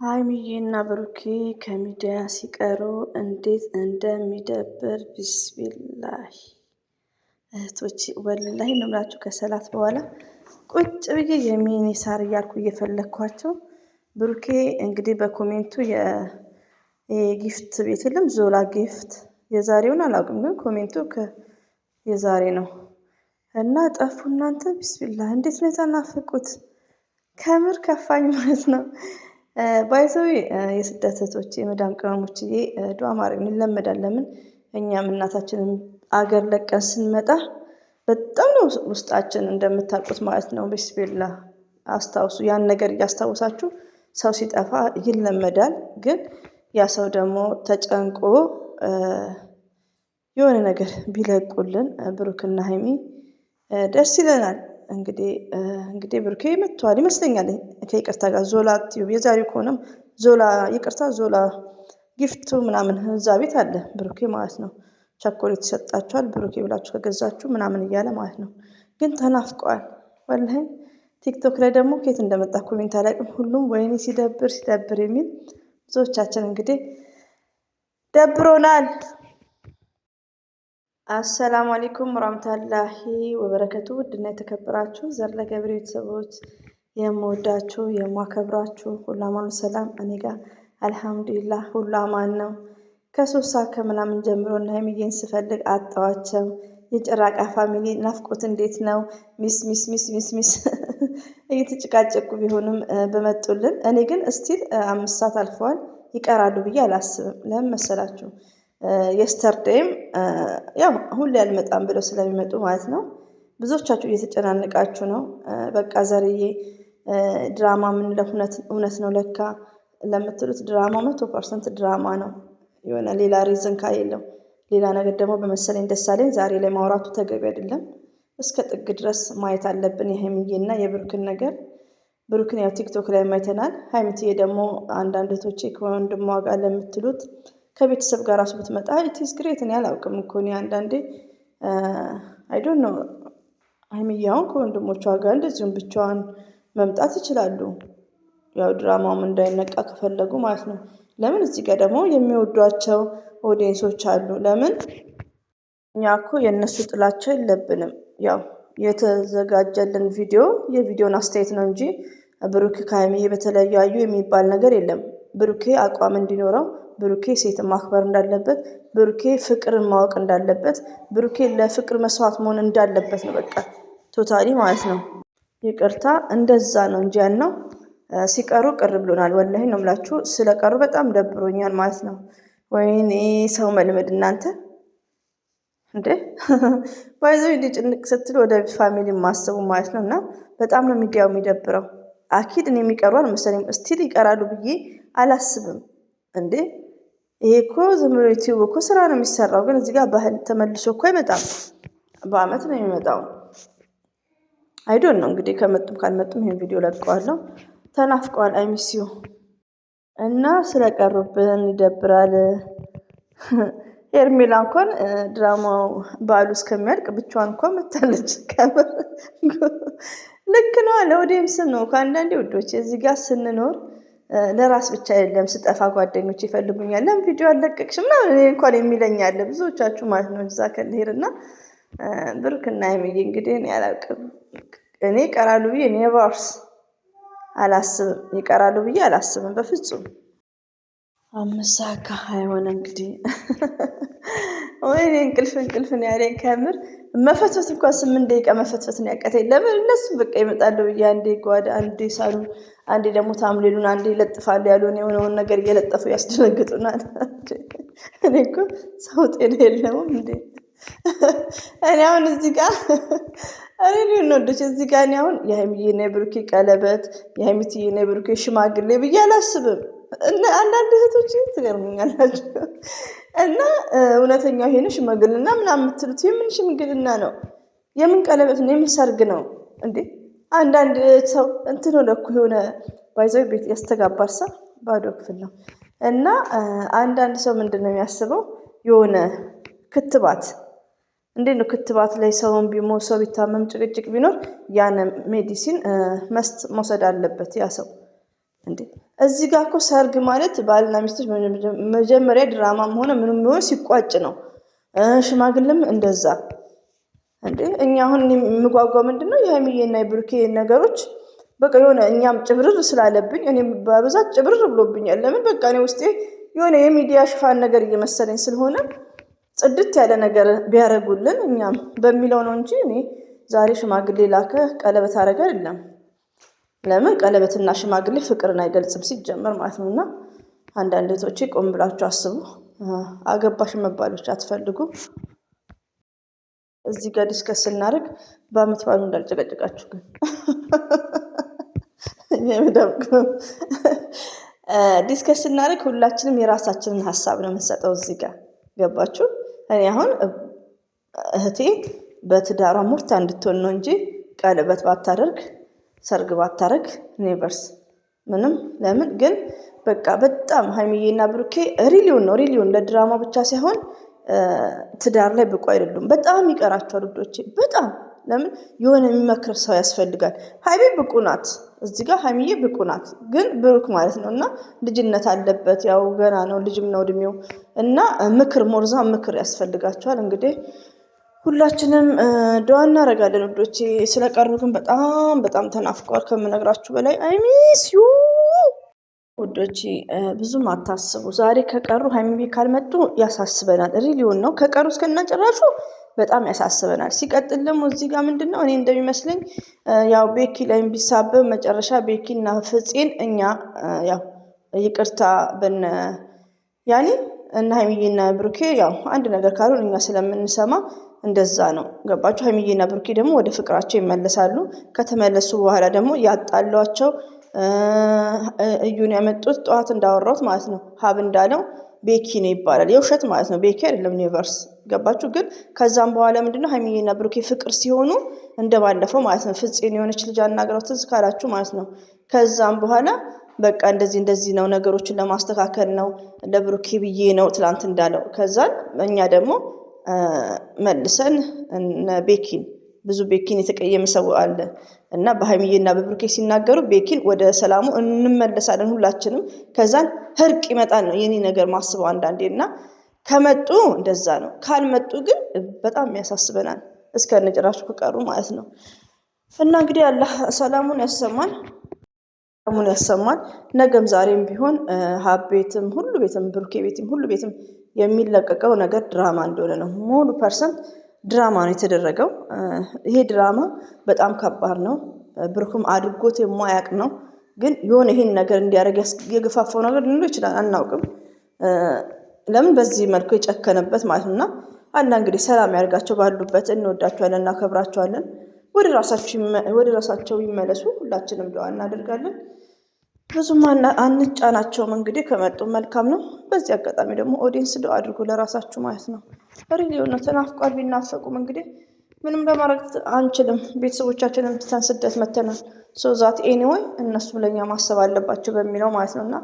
ሀይሚዬና ብሩኬ ከሚዲያ ሲቀሩ እንዴት እንደሚደብር ቢስሚላህ እህቶቼ ወላሂ ነው የምላችሁ። ከሰላት በኋላ ቁጭ ብዬ የሚኒ ሳር እያልኩ እየፈለግኳቸው ብሩኬ እንግዲህ በኮሜንቱ የጊፍት ቤት የለም ዞላ ጊፍት የዛሬውን አላውቅም፣ ግን ኮሜንቱ የዛሬ ነው እና ጠፉ። እናንተ ቢስሚላህ እንዴት ነው የተናፈቁት? ከምር ከፋኝ ማለት ነው። ባይዘዊ የስደት እህቶቼ የመዳም ቅመሞችዬ ዱዓ ማድረግ ይለመዳል። ለምን እኛም እናታችንን አገር ለቀን ስንመጣ በጣም ነው ውስጣችን እንደምታውቁት ማለት ነው። ቢስሚላህ አስታውሱ። ያን ነገር እያስታወሳችሁ ሰው ሲጠፋ ይለመዳል። ግን ያ ሰው ደግሞ ተጨንቆ የሆነ ነገር ቢለቁልን ብሩክና ሀይሚ ደስ ይለናል። እንግዲህ ብሩኬ መጥቷል ይመስለኛል ከይቅርታ ጋር ዞላ ቲዩብ የዛሬው ከሆነም ዞላ ይቅርታ ዞላ ጊፍቱ ምናምን እዛ ቤት አለ ብሩኬ ማለት ነው። ቸኮሌት ይሰጣችኋል ብሩኬ ብላችሁ ከገዛችሁ ምናምን እያለ ማለት ነው። ግን ተናፍቀዋል ወላሂ። ቲክቶክ ላይ ደግሞ ከየት እንደመጣ ኮሜንት አላውቅም። ሁሉም ወይኔ ሲደብር የሚል ብዙዎቻችን እንግዲህ ደብሮናል። አሰላሙ አለይኩም ወራህመቱላሂ ወበረከቱ። ውድና የተከበራችሁ ዘርለ ገብሬ ቤተሰቦች የምወዳችሁ የማከብራችሁ ሁሉ አማኑ ሰላም፣ እኔ ጋር አልሐምዱሊላህ ሁሉ አማን ነው። ከሶስት ሰዓት ከምናምን ጀምሮ እና ሀይሚዬን ስፈልግ አጣዋቸው። የጭራቃ ፋሚሊ ናፍቆት እንዴት ነው? ሚስ እየተጨቃጨቁ ቢሆንም በመጡልን። እኔ ግን እስቲል 5 ሰዓት አልፈዋል ይቀራሉ ብዬ አላስብም። ለምን መሰላችሁ? የስተርዴም ያው ሁሌ አልመጣም ብለው ስለሚመጡ ማለት ነው። ብዙዎቻችሁ እየተጨናነቃችሁ ነው። በቃ ዘርዬ ድራማ የምንለው እውነት ነው ለካ ለምትሉት ድራማ 100% ድራማ ነው። የሆነ ሌላ ሪዝን ካሌለው ሌላ ነገር ደግሞ በመሰለኝ ደሳለኝ ዛሬ ላይ ማውራቱ ተገቢ አይደለም። እስከ ጥግ ድረስ ማየት አለብን የሀይሚዬና የብሩክን ነገር። ብሩክን ያው ቲክቶክ ላይ ማይተናል። ሀይሚዬ ደግሞ አንዳንድ እህቶቼ ከወንድሟ ጋር ለምትሉት ከቤተሰብ ጋር ራሱ ብትመጣ ኢትስ ግሬት። እኔ አላውቅም እኮ እኔ አንዳንዴ አይ ዶንት ኖ ሀይሚዬውን ከወንድሞቿ ጋር እንደዚሁም ብቻዋን መምጣት ይችላሉ። ያው ድራማውም እንዳይነቃ ከፈለጉ ማለት ነው። ለምን እዚህ ጋር ደግሞ የሚወዷቸው ኦዲየንሶች አሉ። ለምን እኛ እኮ የእነሱ ጥላቻ የለብንም። ያው የተዘጋጀልን የቪዲዮን አስተያየት ነው እንጂ ብሩኬ ከሀይሚዬ በተለያዩ የሚባል ነገር የለም። ብሩኬ አቋም እንዲኖረው፣ ብሩኬ ሴትን ማክበር እንዳለበት፣ ብሩኬ ፍቅርን ማወቅ እንዳለበት፣ ብሩኬ ለፍቅር መስዋዕት መሆን እንዳለበት ነው። በቃ ቶታሊ ማለት ነው። ይቅርታ እንደዛ ነው እንጂ ያልነው ሲቀሩ ቅር ብሎናል። ወላሂ ነው የምላችሁ። ስለቀሩ በጣም ደብሮኛል ማለት ነው። ወይኔ ሰው መልመድ እናንተ እንዴ ባይዘው እንዲ ጭንቅ ስትል ወደ ፋሚሊ ማሰቡ ማለት ነው። እና በጣም ነው ሚዲያው የሚደብረው። አኪድ እኔ የሚቀሩ አልመሰለኝም። እስቲል ይቀራሉ ብዬ አላስብም። እንዴ ይሄ እኮ ዝም ብሎ ዩቲዩብ እኮ ስራ ነው የሚሰራው። ግን እዚህ ጋር ባህል ተመልሶ እኮ አይመጣም። በአመት ነው የሚመጣው። አይዶን ነው እንግዲህ ከመጡም ካልመጡም ይሄን ቪዲዮ ለቀዋለሁ። ተናፍቀዋል። አይሚስዩ እና ስለቀሩብን ይደብራል። ሄርሜላ እንኳን ድራማው በዓሉ እስከሚያልቅ ብቻዋን እንኳን መታለች። ልክ ነው። ለወዴም ስም ነው ከአንዳንዴ ውዶች እዚህ ጋር ስንኖር ለራስ ብቻ አይደለም። ስጠፋ ጓደኞች ይፈልጉኛል ለምን ቪዲዮ አለቀቅሽም ምናምን እኔ እንኳን የሚለኝ አለ ብዙዎቻችሁ ማለት ነው። እዛ ከልሄድና ብሩክና ሀይሚዬ እንግዲህ እኔ አላውቅም። እኔ ይቀራሉ ብዬ ኔቨርስ አላስብም። ይቀራሉ ብዬ አላስብም በፍጹም። 5 ሰዓት ከሆነ እንግዲህ ወይኔ እንቅልፍን ያለኝ ከምር መፈትፈት እንኳን 8 ደቂቃ መፈትፈት ነው ያቀተኝ። ለምን እነሱ በቃ ይመጣሉ ብዬ አንዴ ጓዳ፣ አንዴ ሳሎን፣ አንዴ ደግሞ ታምሌሉን፣ አንዴ ይለጥፋሉ ያሉን የሆነውን ነገር እየለጠፉ ያስደነግጡናል። እኔ እኮ ሰው ጤና የለውም እንዴ? እኔ አሁን እዚህ ጋር ወዶች እዚህ ጋር እኔ አሁን የሀይሚዬና የብሩኬ ቀለበት የሀይሚዬና የብሩኬ ሽማግሌ ብዬ አላስብም። አንዳንድ እህቶች ትገርሙኛላችሁ። እና እውነተኛው ይሄን ሽምግልና ምናምን የምትሉት የምን ሽምግልና ነው? የምን ቀለበት ነው? የምን ሰርግ ነው እንዴ? አንዳንድ ሰው እንትን ነው እኮ የሆነ ባይዘው ቤት ያስተጋባል። ባዶ ክፍል ነው። እና አንዳንድ ሰው ምንድነው የሚያስበው? የሆነ ክትባት እንዴት ነው ክትባት ላይ ሰውን ቢሞት ሰው ቢታመም ጭቅጭቅ ቢኖር ያን ሜዲሲን መውሰድ አለበት ያ ሰው። እንዴ እዚህ ጋር እኮ ሰርግ ማለት ባልና ሚስቶች መጀመሪያ ድራማም ሆነ ምንም ሆነ ሲቋጭ ነው። ሽማግሌም እንደዛ እንዴ። እኛ አሁን የምጓጓው ምንድነው የሀይሚዬና የብሩኬ ነገሮች በቃ የሆነ እኛም ጭብርር ስላለብኝ እኔም በብዛት ጭብርር ብሎብኛል። ለምን በቃ እኔ ውስጤ የሆነ የሚዲያ ሽፋን ነገር እየመሰለኝ ስለሆነ ጽድት ያለ ነገር ቢያደርጉልን እኛም በሚለው ነው እንጂ እኔ ዛሬ ሽማግሌ ላከ ቀለበት አደረገ አይደለም። ለምን ቀለበትና ሽማግሌ ፍቅርን አይገልጽም ሲጀመር ማለት ነውና አንዳንድ እህቶቼ ቆም ብላችሁ አስቡ። አገባሽ መባሎች አትፈልጉ። እዚህ ጋር ዲስከስ ስናደርግ በአመት ባሉ እንዳልጨቀጨቃችሁ ግን ዲስከስ ስናደርግ ሁላችንም የራሳችንን ሀሳብ ነው የምንሰጠው። እዚህ ጋር ገባችሁ? እኔ አሁን እህቴ በትዳሯ ሙርታ እንድትሆን ነው እንጂ ቀለበት ባታደርግ ሰርግ ባታረግ ኔቨርስ ምንም። ለምን ግን በቃ በጣም ሀይሚዬና ብሩኬ ሪሊዮን ለድራማ ብቻ ሳይሆን ትዳር ላይ ብቁ አይደሉም። በጣም ይቀራቸዋል ውዶቼ። በጣም ለምን የሆነ የሚመክር ሰው ያስፈልጋል። ሀይሚ ብቁ ናት፣ እዚህ ጋር ሀይሚዬ ብቁ ናት፣ ግን ብሩክ ማለት ነው እና ልጅነት አለበት። ያው ገና ነው፣ ልጅም ነው እድሜው እና ምክር ሞርዛ ምክር ያስፈልጋቸዋል። እንግዲህ ሁላችንም ዱዓ እናደርጋለን ውዶቼ። ስለቀሩ ግን በጣም ተናፍቀዋል ከምነግራችሁ በላይ። አይ ሚስ ዩ ውዶቼ። ብዙም አታስቡ። ዛሬ ከቀሩ ሀይሚ ካልመጡ ያሳስበናል። ሪሊዮን ነው ከቀሩ እስከናጨራሹ በጣም ያሳስበናል። ሲቀጥል ደግሞ እዚህ ጋር ምንድነው እኔ እንደሚመስለኝ ያው ቤኪ ላይ ቢሳበብ መጨረሻ ቤኪና ፍፄን እኛ ያው ይቅርታ በነ ያኔ እና ሀይሚዬና ብሩኬ ያው አንድ ነገር ካሉን እኛ ስለምንሰማ እንደዛ ነው። ገባችሁ? ሀይሚዬና ብሩኬ ደግሞ ወደ ፍቅራቸው ይመለሳሉ። ከተመለሱ በኋላ ደግሞ ያጣሏቸው እዩን ያመጡት ጠዋት እንዳወራሁት ማለት ነው። ሀብ እንዳለው ቤኪ ነው ይባላል። የውሸት ማለት ነው። ቤኪ አይደለም ዩኒቨርስ። ገባችሁ? ግን ከዛም በኋላ ምንድነው ሀይሚዬና ብሩኬ ፍቅር ሲሆኑ እንደባለፈው ማለት ነው። ፍፄን የሆነች ልጅ አናግረው ትዝ ካላችሁ ማለት ነው። ከዛም በኋላ በቃ እንደዚህ ነው ነገሮችን ለማስተካከል ነው ለብሩኬ ብዬ ነው ትላንት እንዳለው። ከዛን እኛ ደግሞ መልሰን ቤኪን ብዙ ቤኪን የተቀየመ ሰው አለ እና በሀይሚዬና በብሩኬ ሲናገሩ ቤኪን ወደ ሰላሙ እንመለሳለን ሁላችንም። ከዛን እርቅ ይመጣል ነው የኔ ነገር ማስበው አንዳንዴ። እና ከመጡ እንደዛ ነው፣ ካልመጡ ግን በጣም ያሳስበናል እስከነጭራሹ ከቀሩ ማለት ነው። እና እንግዲህ አላህ ሰላሙን ያሰማን ነገም ዛሬም ቢሆን ሀብ ቤትም ሁሉ ቤትም ብሩኬ ቤትም ሁሉ ቤትም የሚለቀቀው ነገር ድራማ እንደሆነ ነው። ሙሉ ፐርሰንት ድራማ ነው የተደረገው። ይሄ ድራማ በጣም ከባድ ነው። ብሩክም አድርጎት የማያውቅ ነው። ግን የሆነ ይሄን ነገር እንዲያደርግ የገፋፋው ነገር ሊኖር ይችላል፣ አናውቅም። ለምን በዚህ መልኩ የጨከነበት ማለት ነውና አላ እንግዲህ ሰላም ያርጋቸው ባሉበት። እንወዳቸዋለን፣ እናከብራቸዋለን። ወደ ራሳቸው ይመለሱ። ሁላችንም ዱዓ እናደርጋለን። ብዙም አንጫናቸውም። እንግዲህ ከመጡ መልካም ነው። በዚህ አጋጣሚ ደግሞ ኦዲየንስ ዱዓ አድርጎ ለራሳችሁ ማለት ነው። ሪሊዮን ነው። ተናፍቋል። ቢናፈቁም እንግዲህ ምንም ለማድረግ አንችልም። ቤተሰቦቻችንን ትተን ስደት መተናል። ሶ ዛት ኤኒዌይ እነሱም ለኛ ማሰብ አለባቸው በሚለው ማለት ነውና